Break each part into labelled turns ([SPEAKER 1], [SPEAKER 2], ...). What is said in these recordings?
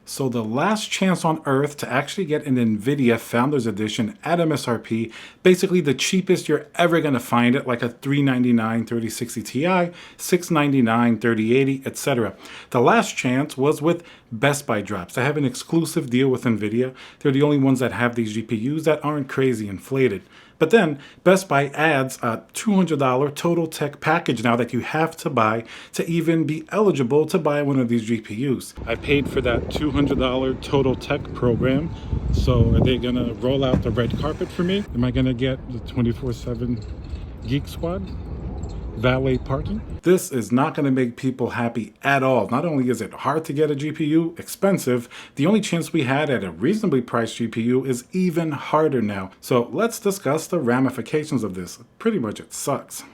[SPEAKER 1] So the last chance on earth to actually get an NVIDIA Founders Edition at MSRP, basically the cheapest you're ever going to find it, like a $399 3060 Ti, $699 3080, etc. The last chance was with Best Buy drops. I have an exclusive deal with NVIDIA. They're the only ones that have these GPUs that aren't crazy inflated. But then Best Buy adds a $200 total tech package now that you have to buy to even be eligible to buy one of these GPUs. I paid for that $200 total tech program. So are they gonna roll out the red carpet for me? Am I gonna get the 24/7 Geek Squad? Valet parking? This is not going to make people happy at all. Not only is it hard to get a GPU, expensive, the only chance we had at a reasonably priced GPU is even harder now. So let's discuss the ramifications of this. Pretty much it sucks.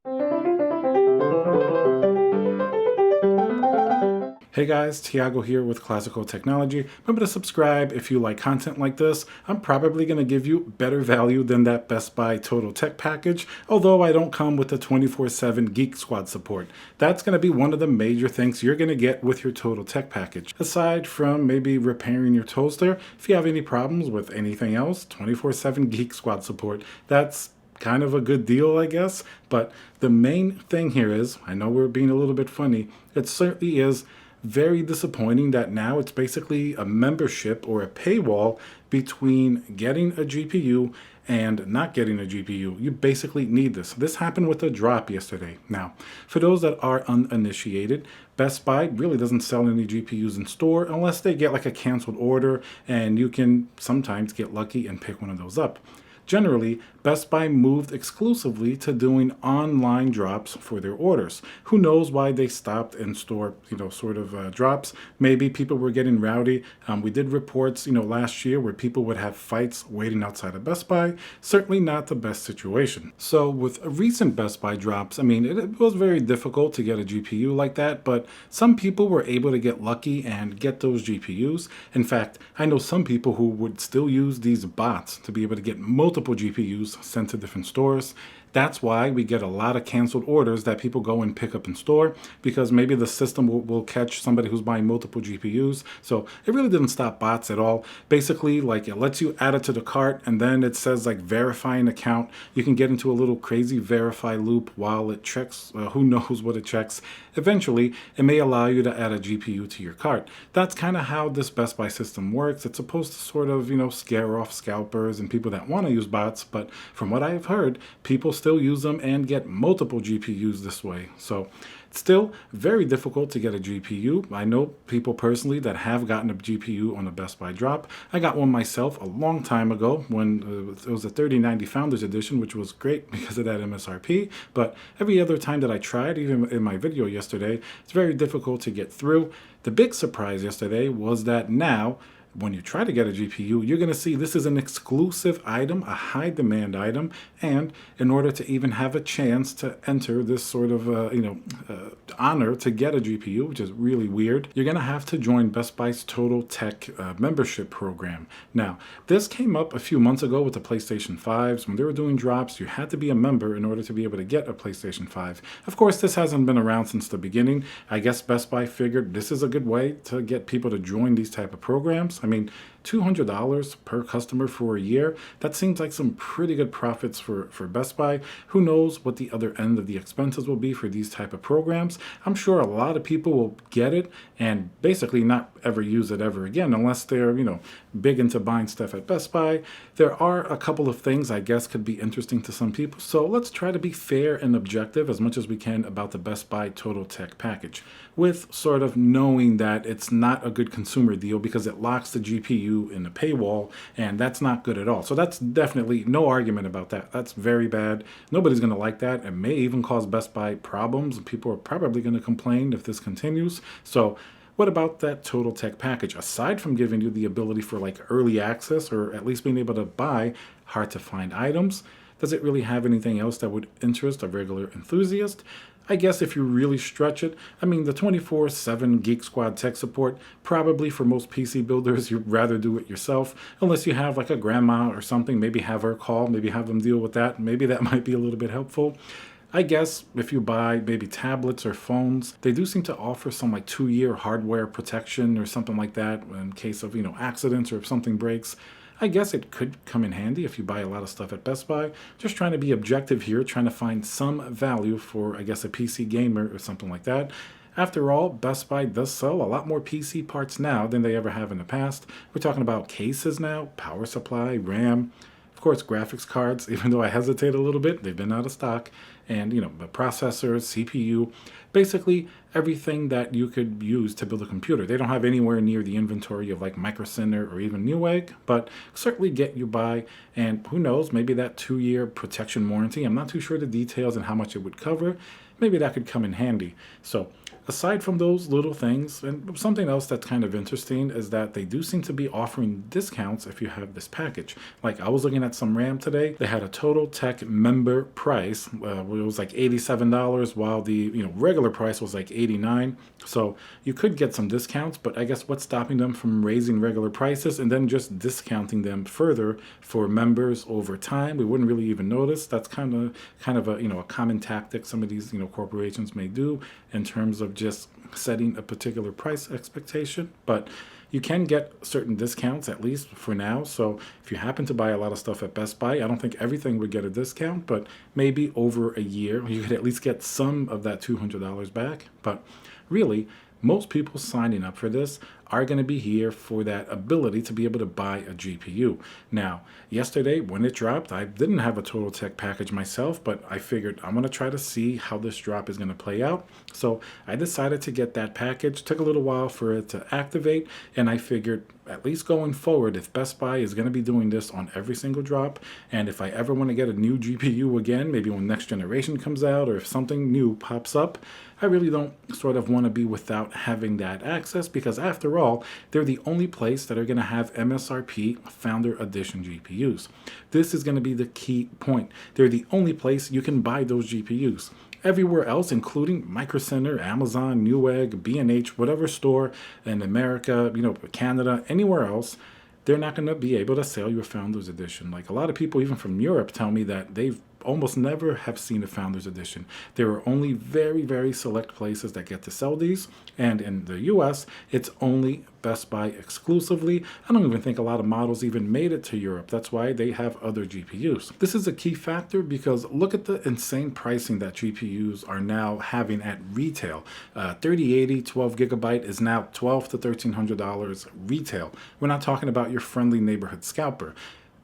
[SPEAKER 1] Hey guys, Tiago here with Classical Technology. Remember to subscribe if you like content like this. I'm probably going to give you better value than that Best Buy Total Tech package, although I don't come with the 24/7 Geek Squad support. That's going to be one of the major things you're going to get with your Total Tech package. Aside from maybe repairing your toaster, if you have any problems with anything else, 24/7 Geek Squad support. That's kind of a good deal, I guess. But the main thing here is, I know we're being a little bit funny, it certainly is very disappointing that now it's basically a membership or a paywall between getting a GPU and not getting a GPU. You basically need this. This happened with a drop yesterday. Now, for those that are uninitiated, Best Buy really doesn't sell any GPUs in store unless they get like a canceled order, and you can sometimes get lucky and pick one of those up. Generally, Best Buy moved exclusively to doing online drops for their orders. Who knows why they stopped in-store, drops? Maybe people were getting rowdy. We did reports, last year where people would have fights waiting outside of Best Buy. Certainly not the best situation. So with recent Best Buy drops, it was very difficult to get a GPU like that, but some people were able to get lucky and get those GPUs. In fact, I know some people who would still use these bots to be able to get multiple GPUs sent to different stores. That's why we get a lot of canceled orders that people go and pick up in store, because maybe the system will catch somebody who's buying multiple GPUs. So it really didn't stop bots at all. Basically, like, it lets you add it to the cart, and then it says like verify an account. You can get into a little crazy verify loop while it checks, who knows what it checks. Eventually, it may allow you to add a GPU to your cart. That's kind of how this Best Buy system works. It's supposed to sort of, scare off scalpers and people that want to use bots, but from what I've heard, people still use them and get multiple GPUs this way. So it's still very difficult to get a GPU. I know people personally that have gotten a GPU on a Best Buy drop. I got one myself a long time ago when it was a 3090 Founders Edition, which was great because of that MSRP. But every other time that I tried, even in my video yesterday, it's very difficult to get through. The big surprise yesterday was that now, when you try to get a GPU, you're going to see this is an exclusive item, a high demand item, and in order to even have a chance to enter this sort of, honor to get a GPU, which is really weird, you're going to have to join Best Buy's Total Tech membership program. Now, this came up a few months ago with the PlayStation 5s. When they were doing drops, you had to be a member in order to be able to get a PlayStation 5. Of course, this hasn't been around since the beginning. I guess Best Buy figured this is a good way to get people to join these type of programs. $200 per customer for a year, that seems like some pretty good profits for Best Buy. Who knows what the other end of the expenses will be for these type of programs. I'm sure a lot of people will get it and basically not ever use it ever again unless they're, big into buying stuff at Best Buy. There are a couple of things I guess could be interesting to some people. So let's try to be fair and objective as much as we can about the Best Buy Total Tech package, with sort of knowing that it's not a good consumer deal because it locks the GPU in the paywall, and that's not good at all. So that's definitely no argument about that. That's very bad. Nobody's going to like that. It may even cause Best Buy problems. People are probably going to complain if this continues. So what about that Total Tech package? Aside from giving you the ability for like early access or at least being able to buy hard to find items, does it really have anything else that would interest a regular enthusiast? I guess if you really stretch it, the 24/7 Geek Squad tech support, probably for most PC builders, you'd rather do it yourself, unless you have like a grandma or something, maybe have her call, maybe have them deal with that. Maybe that might be a little bit helpful. I guess if you buy maybe tablets or phones, they do seem to offer some like 2-year hardware protection or something like that in case of, accidents or if something breaks. I guess it could come in handy if you buy a lot of stuff at Best Buy. Just trying to be objective here, trying to find some value for, I guess, a PC gamer or something like that. After all, Best Buy does sell a lot more PC parts now than they ever have in the past. We're talking about cases now, power supply, RAM, of course, graphics cards, even though I hesitate a little bit, they've been out of stock. And, the processors, CPU, basically everything that you could use to build a computer. They don't have anywhere near the inventory of like Micro Center or even Newegg, but certainly get you by. And who knows, maybe that 2-year protection warranty, I'm not too sure the details and how much it would cover. Maybe that could come in handy. So aside from those little things, and something else that's kind of interesting is that they do seem to be offering discounts if you have this package. Like I was looking at some RAM today, they had a Total Tech member price, it was like $87, while the regular price was like $89. So you could get some discounts, but I guess what's stopping them from raising regular prices and then just discounting them further for members over time? We wouldn't really even notice. That's kind of a common tactic some of these corporations may do in terms of just setting a particular price expectation. But you can get certain discounts, at least for now. So if you happen to buy a lot of stuff at Best Buy, I don't think everything would get a discount, but maybe over a year, you could at least get some of that $200 back. But really, most people signing up for this are going to be here for that ability to be able to buy a GPU. Now, yesterday when it dropped, I didn't have a Total Tech package myself, but I figured I'm going to try to see how this drop is going to play out. So I decided to get that package. Took a little while for it to activate, and I figured at least going forward, if Best Buy is going to be doing this on every single drop, and if I ever want to get a new GPU again, maybe when next generation comes out, or if something new pops up, I really don't sort of want to be without having that access, because after all, they're the only place that are going to have MSRP Founder Edition GPUs. This is going to be the key point. They're the only place you can buy those GPUs. Everywhere else, including Micro Center, Amazon, Newegg, B&H, whatever store in America, Canada, anywhere else, they're not going to be able to sell you a Founders Edition. Like a lot of people, even from Europe, tell me that they've almost never have seen a Founders Edition. There are only very, very select places that get to sell these. And in the US, it's only Best Buy exclusively. I don't even think a lot of models even made it to Europe. That's why they have other GPUs. This is a key factor because look at the insane pricing that GPUs are now having at retail. 3080 12 gigabyte is now $1,200 to $1,300 retail. We're not talking about your friendly neighborhood scalper.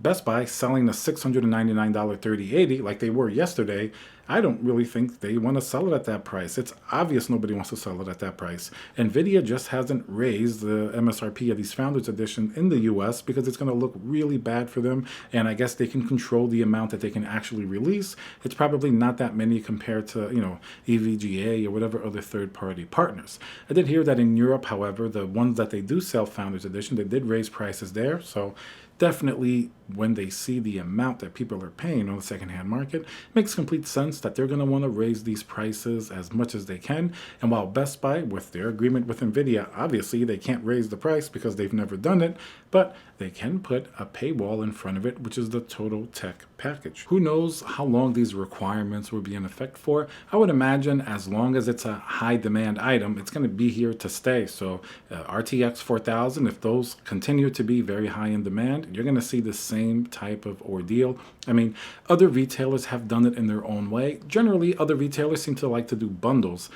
[SPEAKER 1] Best Buy selling a $699 3080 like they were yesterday, I don't really think they want to sell it at that price. It's obvious nobody wants to sell it at that price. NVIDIA just hasn't raised the MSRP of these Founders Edition in the US because it's going to look really bad for them, and I guess they can control the amount that they can actually release. It's probably not that many compared to, EVGA or whatever other third-party partners. I did hear that in Europe, however, the ones that they do sell Founders Edition, they did raise prices there, so definitely when they see the amount that people are paying on the secondhand market, it makes complete sense that they're going to want to raise these prices as much as they can. And while Best Buy, with their agreement with NVIDIA, obviously they can't raise the price because they've never done it, but they can put a paywall in front of it, which is the Total Tech package. Who knows how long these requirements will be in effect for? I would imagine as long as it's a high demand item, it's going to be here to stay. So RTX 4000, if those continue to be very high in demand, you're going to see the same type of ordeal. I mean, other retailers have done it in their own way. Generally, other retailers seem to like to do bundles.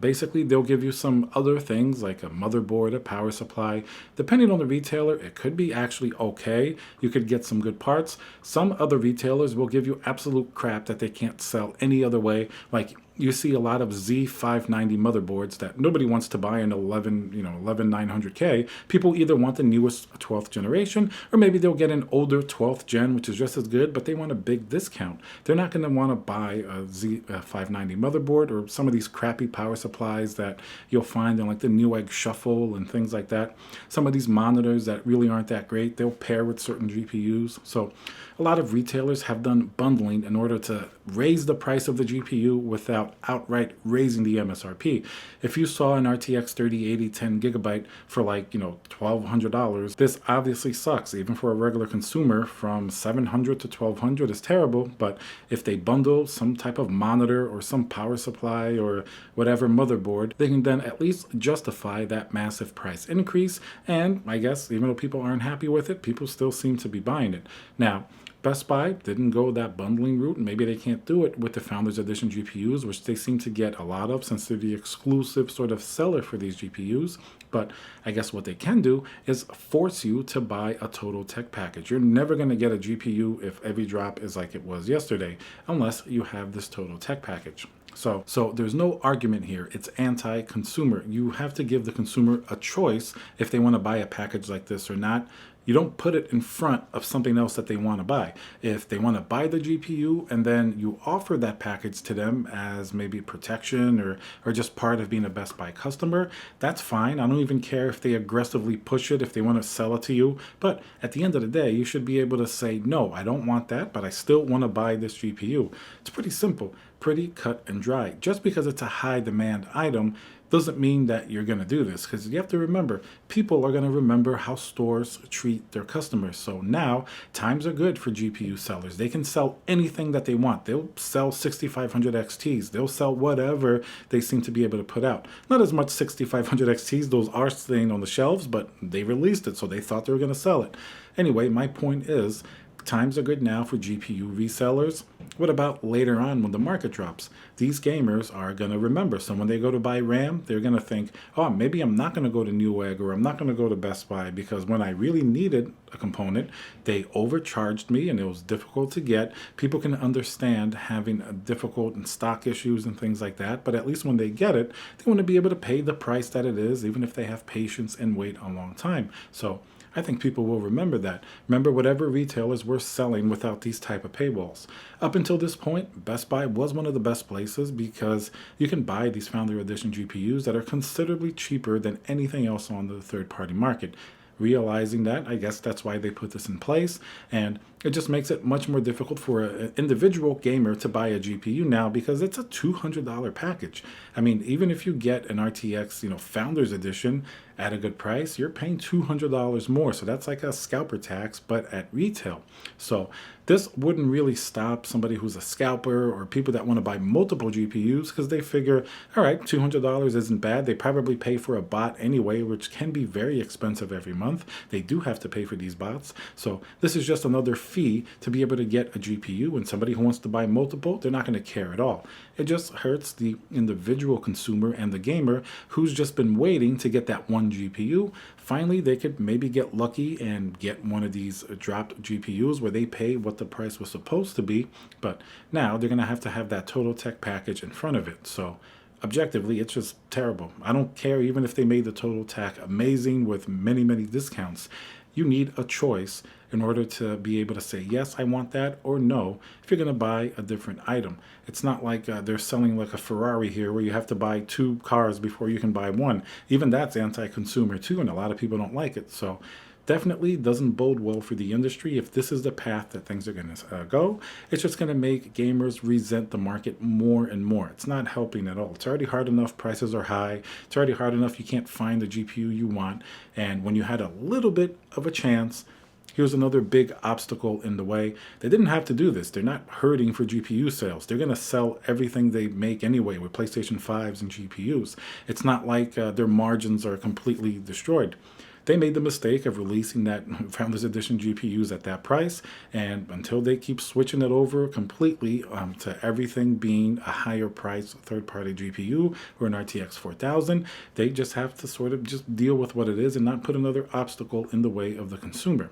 [SPEAKER 1] Basically, they'll give you some other things like a motherboard, a power supply. Depending on the retailer, it could be actually okay. You could get some good parts. Some other retailers will give you absolute crap that they can't sell any other way. Like you see a lot of Z590 motherboards that nobody wants to buy an 11900K. People either want the newest 12th generation, or maybe they'll get an older 12th gen, which is just as good, but they want a big discount. They're not going to want to buy a Z590 motherboard or some of these crappy power supplies that you'll find in like the Newegg Shuffle and things like that. Some of these monitors that really aren't that great, they'll pair with certain GPUs. So a lot of retailers have done bundling in order to raise the price of the GPU without about outright raising the MSRP. If you saw an RTX 3080 10 GB for like, $1,200, this obviously sucks. Even for a regular consumer, from $700 to $1,200 is terrible. But if they bundle some type of monitor or some power supply or whatever motherboard, they can then at least justify that massive price increase. And I guess even though people aren't happy with it, people still seem to be buying it. Now, Best Buy didn't go that bundling route, and maybe they can't do it with the Founders Edition GPUs, which they seem to get a lot of since they're the exclusive sort of seller for these GPUs. But I guess what they can do is force you to buy a total tech package. You're never going to get a GPU if every drop is like it was yesterday, unless you have this total tech package. So there's no argument here. It's anti-consumer. You have to give the consumer a choice if they want to buy a package like this or not. You don't put it in front of something else that they want to buy. If they want to buy the GPU and then you offer that package to them as maybe protection or just part of being a Best Buy customer, that's fine. I don't even care if they aggressively push it, if they want to sell it to you. But at the end of the day, you should be able to say, no, I don't want that, but I still want to buy this GPU. It's pretty simple, pretty cut and dry. Just because it's a high demand item doesn't mean that you're going to do this, because you have to remember, people are going to remember how stores treat their customers. So now times are good for GPU sellers. They can sell anything that they want. They'll sell 6500 XTs. They'll sell whatever they seem to be able to put out. Not as much 6500 XTs. Those are staying on the shelves, but they released it, so they thought they were going to sell it. Anyway, my point is, times are good now for GPU resellers. What about later on when the market drops? These gamers are going to remember. So when they go to buy RAM, they're going to think, oh, maybe I'm not going to go to Newegg or I'm not going to go to Best Buy, because when I really needed a component, they overcharged me and it was difficult to get. People can understand having a difficult and stock issues and things like that, but at least when they get it, they want to be able to pay the price that it is, even if they have patience and wait a long time. So I think people will remember that. Remember whatever retailers were selling without these type of paywalls. Up until this point, Best Buy was one of the best places because you can buy these Founder Edition GPUs that are considerably cheaper than anything else on the third-party market. Realizing that, I guess that's why they put this in place, and it just makes it much more difficult for an individual gamer to buy a GPU now, because it's a $200 package. I mean, even if you get an RTX, Founders Edition at a good price, you're paying $200 more. So that's like a scalper tax, but at retail. So this wouldn't really stop somebody who's a scalper or people that want to buy multiple GPUs, because they figure, all right, $200 isn't bad. They probably pay for a bot anyway, which can be very expensive every month. They do have to pay for these bots. So this is just another fee to be able to get a GPU, and somebody who wants to buy multiple, they're not going to care at all. It just hurts the individual consumer and the gamer who's just been waiting to get that one GPU. Finally, they could maybe get lucky and get one of these dropped GPUs where they pay what the price was supposed to be, but now they're going to have that total tech package in front of it. So objectively, it's just terrible. I don't care even if they made the total tech amazing with many, many discounts. You need a choice in order to be able to say, yes, I want that, or no, if you're going to buy a different item. It's not like they're selling like a Ferrari here where you have to buy two cars before you can buy one. Even that's anti-consumer too, and a lot of people don't like it. So definitely doesn't bode well for the industry if this is the path that things are going to go. It's just going to make gamers resent the market more and more. It's not helping at all. It's already hard enough. Prices are high. It's already hard enough you can't find the GPU you want. And when you had a little bit of a chance, here's another big obstacle in the way. They didn't have to do this. They're not hurting for GPU sales. They're going to sell everything they make anyway with PlayStation 5s and GPUs. It's not like their margins are completely destroyed. They made the mistake of releasing that Founders Edition GPUs at that price, and until they keep switching it over completely to everything being a higher price third-party GPU or an RTX 4000, they just have to sort of just deal with what it is and not put another obstacle in the way of the consumer.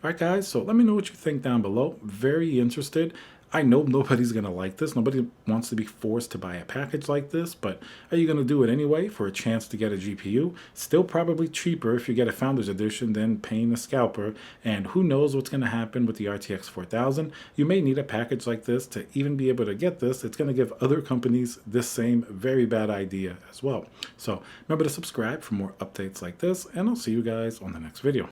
[SPEAKER 1] All right, guys, so let me know what you think down below. Very interested. I know nobody's going to like this. Nobody wants to be forced to buy a package like this, but are you going to do it anyway for a chance to get a GPU? Still probably cheaper if you get a Founders Edition than paying a scalper, and who knows what's going to happen with the RTX 4000. You may need a package like this to even be able to get this. It's going to give other companies this same very bad idea as well. So remember to subscribe for more updates like this, and I'll see you guys on the next video.